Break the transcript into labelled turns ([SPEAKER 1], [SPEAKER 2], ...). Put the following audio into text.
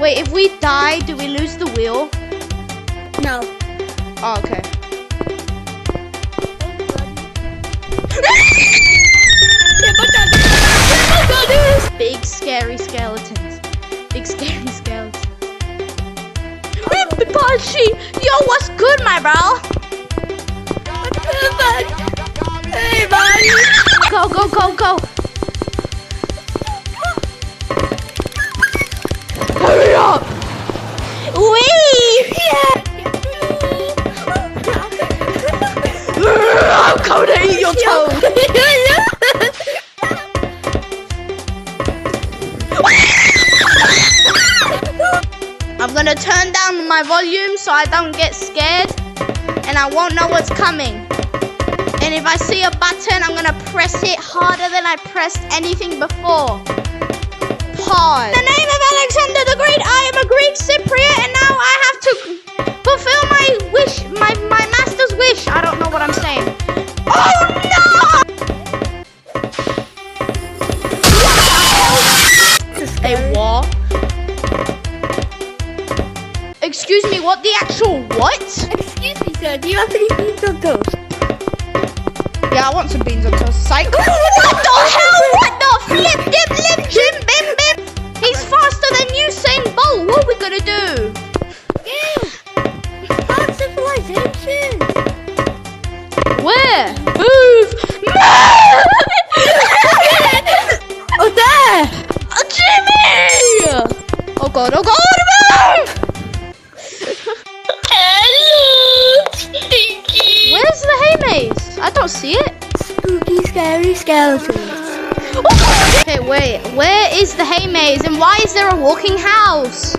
[SPEAKER 1] Wait, if we die, do we lose the wheel?
[SPEAKER 2] No.
[SPEAKER 1] Oh, okay. Big scary skeletons. Big scary skeletons. Punchy! Yo, what's good, my bro?
[SPEAKER 2] Hey, buddy.
[SPEAKER 1] Go, go, go, go. Hurry up! Wee!
[SPEAKER 2] Yeah.
[SPEAKER 1] I'm coming to eat your toe. I'm gonna turn down my volume so I don't get scared and I won't know what's coming. And if I see a button, I'm gonna press it harder than I pressed anything before. Pause. In the name of Alexander the Great, I am a Greek Cypriot and now I have to fulfill my wish, my master's wish. I don't know what I'm saying. Oh no! A what? Excuse me, what the actual what?
[SPEAKER 2] Excuse me, sir. Do you have any beans on toast?
[SPEAKER 1] Yeah, I want some beans on toast. Psych. What the hell? What the flip, dip, lip, jim, bim, bim? He's faster than Usain Bolt. What are we gonna do?
[SPEAKER 2] Hard civilization.
[SPEAKER 1] Where? Move! Move!
[SPEAKER 2] Oh, there!
[SPEAKER 1] Jimmy! Oh god, oh god, move!
[SPEAKER 2] Hello, Stinky.
[SPEAKER 1] Where's the hay maze? I don't see it.
[SPEAKER 2] Spooky, scary skeletons.
[SPEAKER 1] Okay, wait. Where is the hay maze and why is there a walking house?